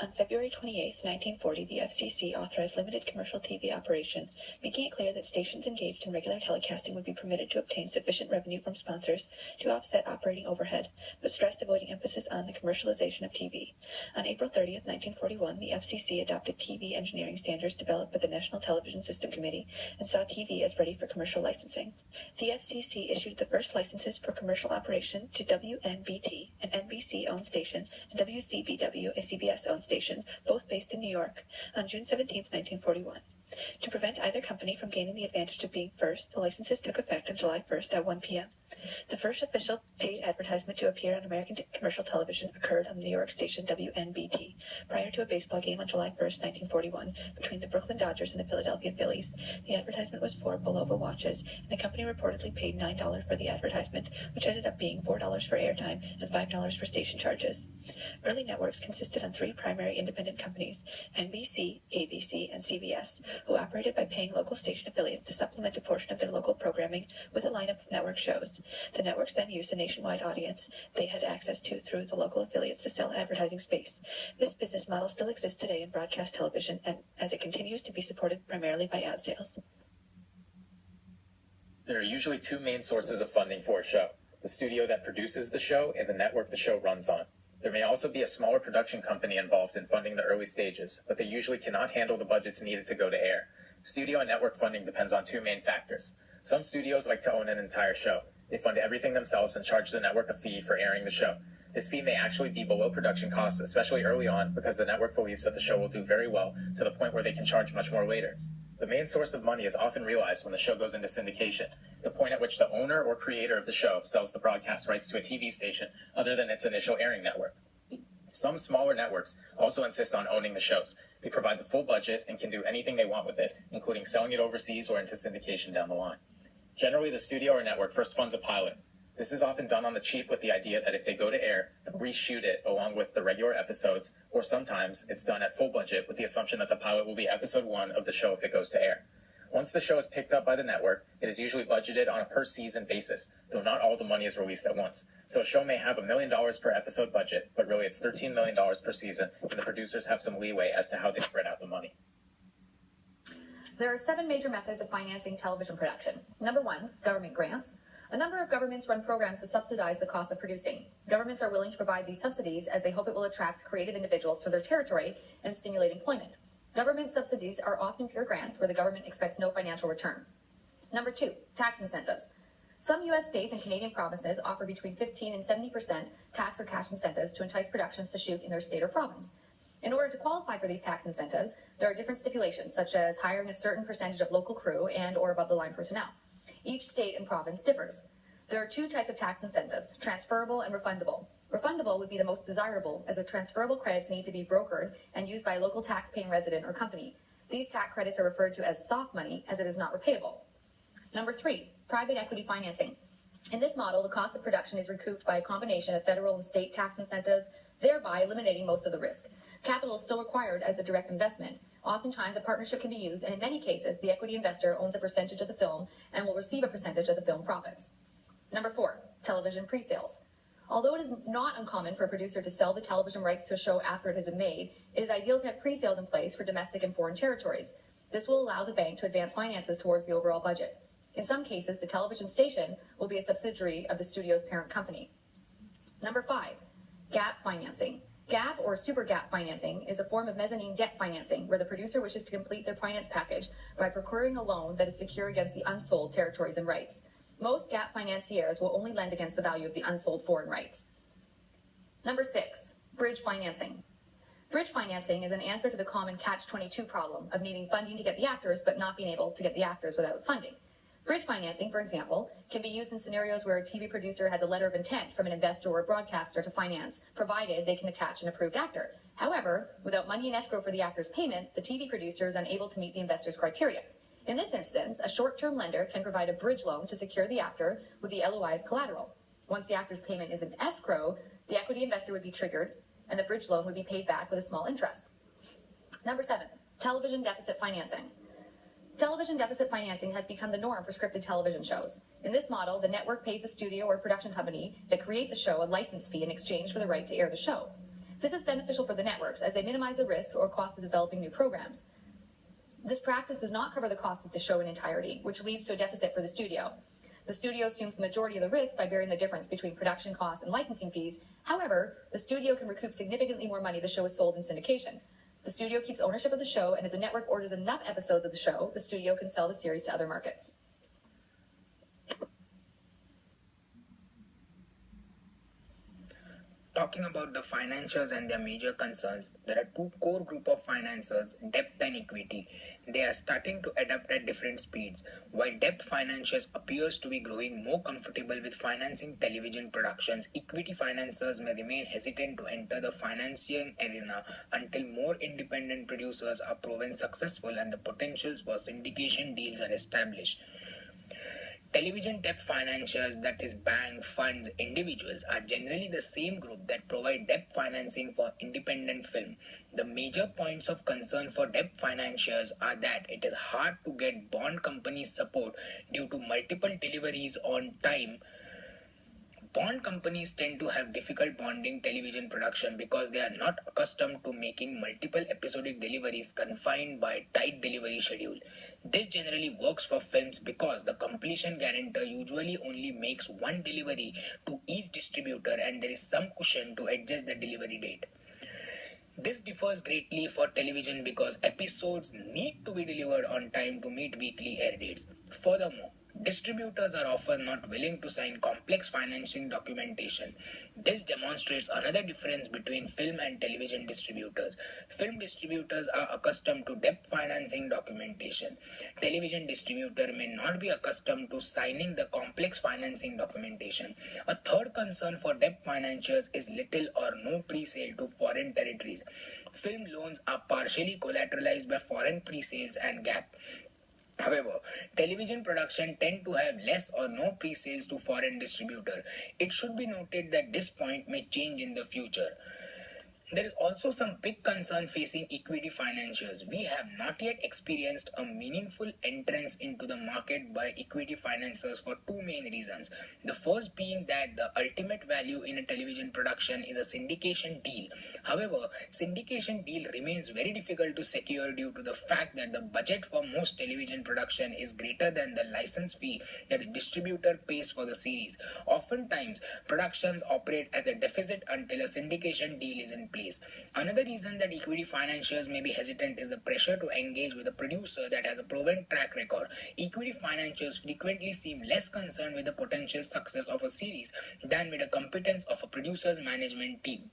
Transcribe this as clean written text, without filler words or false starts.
On February 28, 1940, the FCC authorized limited commercial TV operation, making it clear that stations engaged in regular telecasting would be permitted to obtain sufficient revenue from sponsors to offset operating overhead, but stressed avoiding emphasis on the commercialization of TV. On April 30, 1941, the FCC adopted TV engineering standards developed by the National Television System Committee and saw TV as ready for commercial licensing. The FCC issued the first licenses for commercial operation to WNBT, an NBC-owned station, and WCBW, a CBS-owned station, both based in New York, on June 17, 1941. To prevent either company from gaining the advantage of being first, the licenses took effect on July 1st at 1 p.m. The first official paid advertisement to appear on American commercial television occurred on the New York station WNBT, prior to a baseball game on July 1st, 1941, between the Brooklyn Dodgers and the Philadelphia Phillies. The advertisement was for Bulova watches, and the company reportedly paid $9 for the advertisement, which ended up being $4 for airtime and $5 for station charges. Early networks consisted of three primary independent companies, NBC, ABC, and CBS, who operated by paying local station affiliates to supplement a portion of their local programming with a lineup of network shows. The networks then used the nationwide audience they had access to through the local affiliates to sell advertising space. This business model still exists today in broadcast television, and as it continues to be supported primarily by ad sales. There are usually two main sources of funding for a show: the studio that produces the show and the network the show runs on. There may also be a smaller production company involved in funding the early stages, but they usually cannot handle the budgets needed to go to air. Studio and network funding depends on two main factors. Some studios like to own an entire show. They fund everything themselves and charge the network a fee for airing the show. This fee may actually be below production costs, especially early on, because the network believes that the show will do very well to the point where they can charge much more later. The main source of money is often realized when the show goes into syndication, the point at which the owner or creator of the show sells the broadcast rights to a TV station other than its initial airing network. Some smaller networks also insist on owning the shows. They provide the full budget and can do anything they want with it, including selling it overseas or into syndication down the line. Generally, the studio or network first funds a pilot. This is often done on the cheap with the idea that if they go to air, they'll reshoot it along with the regular episodes, or sometimes it's done at full budget with the assumption that the pilot will be episode 1 of the show if it goes to air. Once the show is picked up by the network, it is usually budgeted on a per-season basis, though not all the money is released at once. So a show may have $1 million per episode budget, but really it's $13 million per season, and the producers have some leeway as to how they spread out the money. There are 7 major methods of financing television production. Number 1, government grants. A number of governments run programs to subsidize the cost of producing. Governments are willing to provide these subsidies as they hope it will attract creative individuals to their territory and stimulate employment. Government subsidies are often pure grants where the government expects no financial return. Number 2, tax incentives. Some U.S. states and Canadian provinces offer between 15% and 70% tax or cash incentives to entice productions to shoot in their state or province. In order to qualify for these tax incentives, there are different stipulations, such as hiring a certain percentage of local crew and or above-the-line personnel. Each state and province differs. There are 2 types of tax incentives, transferable and refundable. Refundable would be the most desirable, as the transferable credits need to be brokered and used by a local tax-paying resident or company. These tax credits are referred to as soft money, as it is not repayable. Number 3, private equity financing. In this model, the cost of production is recouped by a combination of federal and state tax incentives, thereby eliminating most of the risk. Capital is still required as a direct investment. Oftentimes, a partnership can be used, and in many cases, the equity investor owns a percentage of the film and will receive a percentage of the film profits. Number 4, television pre-sales. Although it is not uncommon for a producer to sell the television rights to a show after it has been made, it is ideal to have pre-sales in place for domestic and foreign territories. This will allow the bank to advance finances towards the overall budget. In some cases, the television station will be a subsidiary of the studio's parent company. Number 5, gap financing. Gap or super gap financing is a form of mezzanine debt financing where the producer wishes to complete their finance package by procuring a loan that is secure against the unsold territories and rights. Most gap financiers will only lend against the value of the unsold foreign rights. Number 6, bridge financing. Bridge financing is an answer to the common catch-22 problem of needing funding to get the actors but not being able to get the actors without funding. Bridge financing, for example, can be used in scenarios where a TV producer has a letter of intent from an investor or broadcaster to finance, provided they can attach an approved actor. However, without money in escrow for the actor's payment, the TV producer is unable to meet the investor's criteria. In this instance, a short-term lender can provide a bridge loan to secure the actor with the LOI as collateral. Once the actor's payment is in escrow, the equity investor would be triggered, and the bridge loan would be paid back with a small interest. Number 7, television deficit financing. Television deficit financing has become the norm for scripted television shows. In this model, the network pays the studio or production company that creates a show a license fee in exchange for the right to air the show. This is beneficial for the networks as they minimize the risks or cost of developing new programs. This practice does not cover the cost of the show in entirety, which leads to a deficit for the studio. The studio assumes the majority of the risk by bearing the difference between production costs and licensing fees. However, the studio can recoup significantly more money the show is sold in syndication. The studio keeps ownership of the show, and if the network orders enough episodes of the show, the studio can sell the series to other markets. Talking about the financiers and their major concerns, there are two core group of financiers, debt and equity. They are starting to adapt at different speeds. While debt financiers appears to be growing more comfortable with financing television productions, equity financiers may remain hesitant to enter the financing arena until more independent producers are proven successful and the potentials for syndication deals are established. Television debt financiers, that is bank, funds, individuals, are generally the same group that provide debt financing for independent film. The major points of concern for debt financiers are that it is hard to get bond company support due to multiple deliveries on time. Bond companies tend to have difficult bonding television production because they are not accustomed to making multiple episodic deliveries confined by a tight delivery schedule. This generally works for films because the completion guarantor usually only makes one delivery to each distributor and there is some cushion to adjust the delivery date. This differs greatly for television because episodes need to be delivered on time to meet weekly air dates. Furthermore, distributors are often not willing to sign complex financing documentation. This demonstrates another difference between film and television distributors. Film distributors are accustomed to debt financing documentation. Television distributor may not be accustomed to signing the complex financing documentation. A third concern for debt financiers is little or no pre-sale to foreign territories. Film loans are partially collateralized by foreign pre-sales and gap. However, television production tend to have less or no pre-sales to foreign distributor. It should be noted that this point may change in the future. There is also some big concern facing equity financiers. We have not yet experienced a meaningful entrance into the market by equity financiers for two main reasons. The first being that the ultimate value in a television production is a syndication deal. However, syndication deal remains very difficult to secure due to the fact that the budget for most television production is greater than the license fee that a distributor pays for the series. Oftentimes, productions operate at a deficit until a syndication deal is in place. Another reason that equity financiers may be hesitant is the pressure to engage with a producer that has a proven track record. Equity financiers frequently seem less concerned with the potential success of a series than with the competence of a producer's management team.